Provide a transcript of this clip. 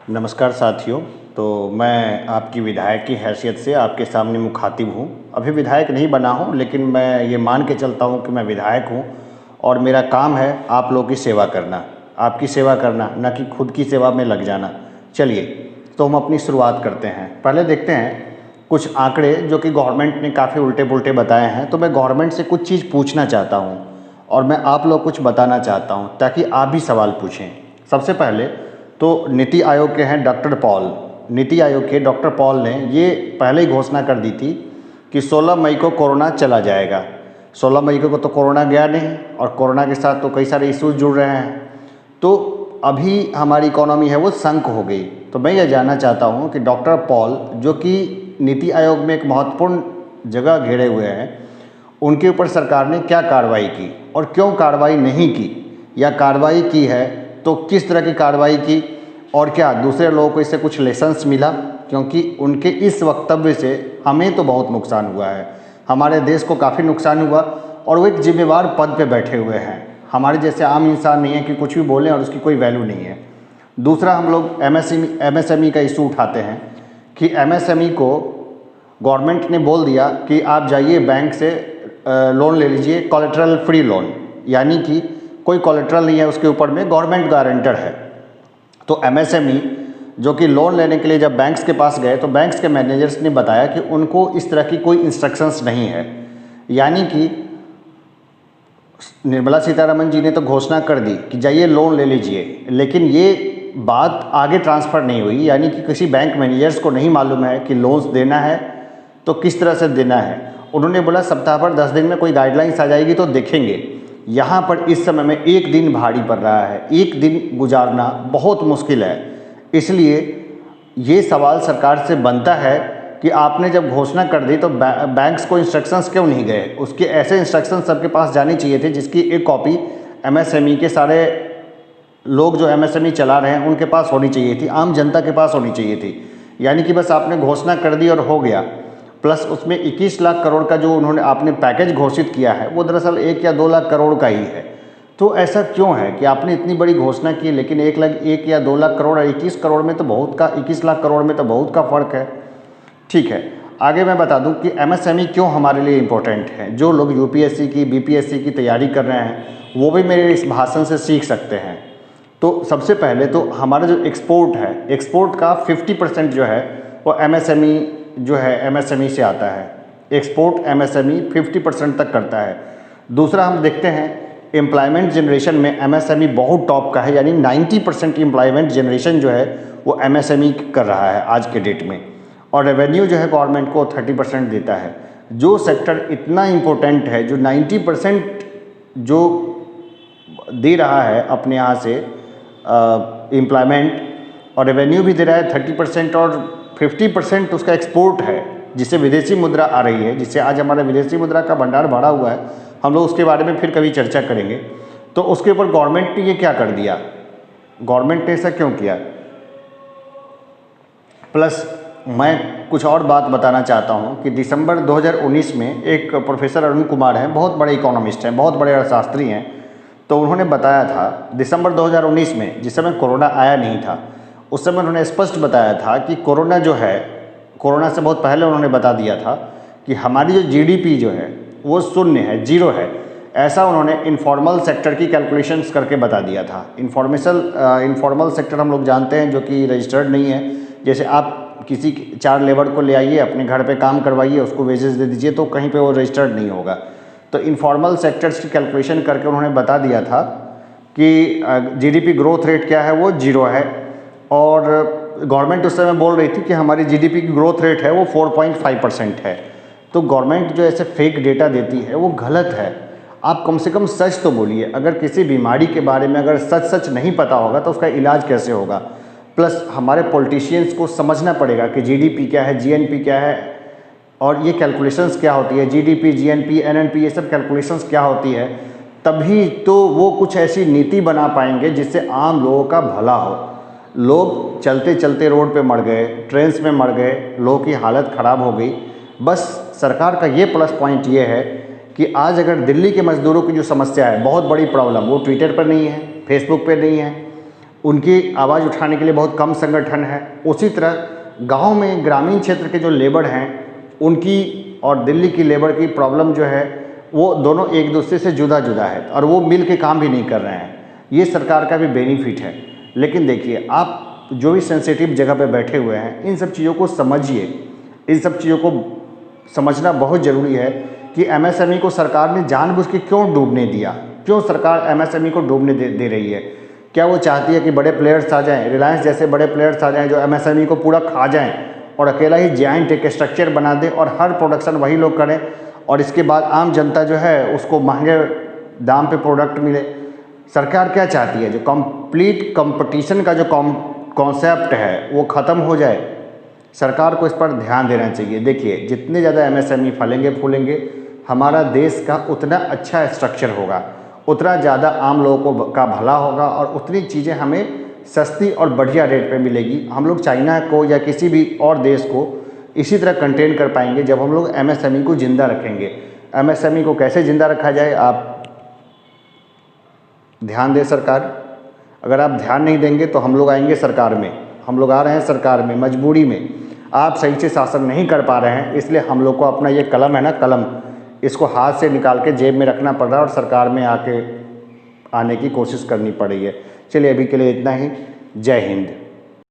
नमस्कार साथियों। तो मैं आपकी विधायक की हैसियत से आपके सामने मुखातिब हूँ। अभी विधायक नहीं बना हूँ, लेकिन मैं ये मान के चलता हूँ कि मैं विधायक हूँ और मेरा काम है आप लोगों की सेवा करना, आपकी सेवा करना, न कि खुद की सेवा में लग जाना। चलिए, तो हम अपनी शुरुआत करते हैं। पहले देखते हैं कुछ आंकड़े जो कि गवर्नमेंट ने काफ़ी उल्टे पुल्टे बताए हैं। तो मैं गवर्नमेंट से कुछ चीज़ पूछना चाहता हूँ और मैं आप लोग कुछ बताना चाहता हूँ ताकि आप भी सवाल पूछें। सबसे पहले तो नीति आयोग के हैं डॉक्टर पॉल। नीति आयोग के डॉक्टर पॉल ने ये पहले ही घोषणा कर दी थी कि 16 मई को कोरोना चला जाएगा। 16 मई को तो कोरोना गया नहीं और कोरोना के साथ तो कई सारे इश्यूज जुड़ रहे हैं। तो अभी हमारी इकोनॉमी है वो संक हो गई। तो मैं ये जानना चाहता हूँ कि डॉक्टर पॉल जो कि नीति आयोग में एक महत्वपूर्ण जगह घेरे हुए हैं, उनके ऊपर सरकार ने क्या कार्रवाई की और क्यों कार्रवाई नहीं की, या कार्रवाई की है तो किस तरह की कार्रवाई की, और क्या दूसरे लोगों को इससे कुछ लेसन्स मिला। क्योंकि उनके इस वक्तव्य से हमें तो बहुत नुकसान हुआ है, हमारे देश को काफ़ी नुकसान हुआ और वो एक जिम्मेवार पद पे बैठे हुए हैं। हमारे जैसे आम इंसान नहीं है कि कुछ भी बोलें और उसकी कोई वैल्यू नहीं है। दूसरा, हम लोग एमएसएमई का इशू उठाते हैं कि एमएसएमई को गवर्नमेंट ने बोल दिया कि आप जाइए बैंक से लोन ले लीजिए, कोलेटरल फ्री लोन, यानी कि कोई कोलेटरल नहीं है उसके ऊपर में, गवर्नमेंट गारंटर है। तो एमएसएमई जो कि लोन लेने के लिए जब बैंक्स के पास गए तो बैंक्स के मैनेजर्स ने बताया कि उनको इस तरह की कोई इंस्ट्रक्शंस नहीं है। यानी कि निर्मला सीतारमण जी ने तो घोषणा कर दी कि जाइए लोन ले लीजिए, लेकिन ये बात आगे ट्रांसफ़र नहीं हुई। यानी कि किसी बैंक मैनेजर्स को नहीं मालूम है कि लोन्स देना है तो किस तरह से देना है। उन्होंने बोला सप्ताह भर 10 दिन में कोई गाइडलाइंस आ जाएगी तो देखेंगे। यहाँ पर इस समय में एक दिन भारी पड़ रहा है, एक दिन गुजारना बहुत मुश्किल है। इसलिए ये सवाल सरकार से बनता है कि आपने जब घोषणा कर दी तो बैंक्स को इंस्ट्रक्शंस क्यों नहीं गए। उसके ऐसे इंस्ट्रक्शंस सबके पास जानी चाहिए थे जिसकी एक कॉपी एमएसएमई के सारे लोग जो एमएसएमई चला रहे हैं उनके पास होनी चाहिए थी, आम जनता के पास होनी चाहिए थी। यानी कि बस आपने घोषणा कर दी और हो गया। प्लस उसमें 21 लाख करोड़ का जो उन्होंने आपने पैकेज घोषित किया है वो दरअसल 1 या 2 लाख करोड़ का ही है। तो ऐसा क्यों है कि आपने इतनी बड़ी घोषणा की लेकिन 1 या 2 लाख करोड़ और 21 करोड़ में तो बहुत का 21 लाख करोड़ में तो बहुत का फ़र्क है। ठीक है, आगे मैं बता दूं कि एमएसएमई क्यों हमारे लिए इम्पोर्टेंट है। जो लोग यूपीएससी की बीपीएससी की तैयारी कर रहे हैं वो भी मेरे इस भाषण से सीख सकते हैं। तो सबसे पहले तो हमारा जो एक्सपोर्ट है, एक्सपोर्ट का 50% जो है वो एमएसएमई जो है एमएसएमई से आता है। एक्सपोर्ट एमएसएमई 50% तक करता है। दूसरा, हम देखते हैं एम्प्लॉयमेंट जनरेशन में एमएसएमई बहुत टॉप का है, यानी 90% एम्प्लॉयमेंट जनरेशन जो है वो एमएसएमई कर रहा है आज के डेट में। और रेवेन्यू जो है गवर्नमेंट को 30% देता है। जो सेक्टर इतना इम्पोर्टेंट है, जो 90% जो दे रहा है अपने यहाँ से एम्प्लॉयमेंट और रेवेन्यू भी दे रहा है 30% और 50% उसका एक्सपोर्ट है जिससे विदेशी मुद्रा आ रही है, जिससे आज हमारा विदेशी मुद्रा का भंडार भरा हुआ है। हम लोग उसके बारे में फिर कभी चर्चा करेंगे। तो उसके ऊपर गवर्नमेंट ने ये क्या कर दिया, गवर्नमेंट ने ऐसा क्यों किया। प्लस मैं कुछ और बात बताना चाहता हूँ कि दिसंबर 2019 में एक प्रोफेसर अरुण कुमार हैं, बहुत बड़े इकोनॉमिस्ट हैं, बहुत बड़े अर्थशास्त्री हैं। तो उन्होंने बताया था दिसंबर 2019 में, जिस समय कोरोना आया नहीं था, उस समय उन्होंने स्पष्ट बताया था कि कोरोना जो है, कोरोना से बहुत पहले उन्होंने बता दिया था कि हमारी जो जीडीपी जो है वो शून्य है, जीरो है। ऐसा उन्होंने इनफॉर्मल सेक्टर की कैलकुलेशंस करके बता दिया था। इनफॉर्मल सेक्टर हम लोग जानते हैं जो कि रजिस्टर्ड नहीं है। जैसे आप किसी 4 लेबर को ले आइए, अपने घर पे काम करवाइए, उसको वेजेस दे दीजिए, तो कहीं पे वो रजिस्टर्ड नहीं होगा। तो इनफॉर्मल सेक्टर्स की कैलकुलेशन करके उन्होंने बता दिया था कि जीडीपी ग्रोथ रेट क्या है, वो जीरो है। और गवर्नमेंट उस समय बोल रही थी कि हमारी जीडीपी की ग्रोथ रेट है वो 4.5% है। तो गवर्नमेंट जो ऐसे फेक डेटा देती है वो गलत है। आप कम से कम सच तो बोलिए। अगर किसी बीमारी के बारे में अगर सच नहीं पता होगा तो उसका इलाज कैसे होगा। प्लस हमारे पॉलिटिशियंस को समझना पड़ेगा कि जीडीपी क्या है, जीएनपी क्या है और ये कैलकुलेशंस क्या होती है, जीडीपी, जीएनपी, एनएनपी, ये सब कैलकुलेशंस क्या होती है। तभी तो वो कुछ ऐसी नीति बना पाएंगे जिससे आम लोगों का भला हो। लोग चलते चलते रोड पे मर गए, ट्रेन्स में मर गए, लोगों की हालत ख़राब हो गई। बस सरकार का ये प्लस पॉइंट ये है कि आज अगर दिल्ली के मज़दूरों की जो समस्या है, बहुत बड़ी प्रॉब्लम, वो ट्विटर पर नहीं है, फेसबुक पे नहीं है, उनकी आवाज़ उठाने के लिए बहुत कम संगठन है। उसी तरह गांव में ग्रामीण क्षेत्र के जो लेबर हैं उनकी और दिल्ली की लेबर की प्रॉब्लम जो है वो दोनों एक दूसरे से जुदा जुदा है और वो मिल के काम भी नहीं कर रहे हैं। ये सरकार का भी बेनिफिट है। लेकिन देखिए, आप जो भी सेंसिटिव जगह पे बैठे हुए हैं, इन सब चीज़ों को समझिए। इन सब चीज़ों को समझना बहुत ज़रूरी है कि एमएसएमई को सरकार ने जानबूझ के क्यों डूबने दिया, क्यों सरकार एमएसएमई को डूबने दे रही है। क्या वो चाहती है कि बड़े प्लेयर्स आ जाएं, रिलायंस जैसे बड़े प्लेयर्स आ जाएं जो एमएसएमई को पूरा खा जाएं और अकेला ही जायंट एक स्ट्रक्चर बना दें और हर प्रोडक्शन वही लोग करें और इसके बाद आम जनता जो है उसको महंगे दाम पे प्रोडक्ट मिले। सरकार क्या चाहती है? जो कंप्लीट कंपटीशन का जो कॉन्सेप्ट है वो ख़त्म हो जाए। सरकार को इस पर ध्यान देना चाहिए। देखिए, जितने ज़्यादा एमएसएमई फलेंगे फूलेंगे, हमारा देश का उतना अच्छा स्ट्रक्चर होगा, उतना ज़्यादा आम लोगों को का भला होगा और उतनी चीज़ें हमें सस्ती और बढ़िया रेट पे मिलेगी। हम लोग चाइना को या किसी भी और देश को इसी तरह कंटेन कर पाएंगे जब हम लोग एमएसएमई को ज़िंदा रखेंगे। एमएसएमई को कैसे ज़िंदा रखा जाए, आप ध्यान दें सरकार। अगर आप ध्यान नहीं देंगे तो हम लोग आएंगे सरकार में, हम लोग आ रहे हैं सरकार में मजबूरी में। आप सही से शासन नहीं कर पा रहे हैं, इसलिए हम लोग को अपना ये कलम है ना, कलम, इसको हाथ से निकाल के जेब में रखना पड़ रहा है और सरकार में आने की कोशिश करनी पड़ रही है। चलिए, अभी के लिए इतना ही। जय हिंद।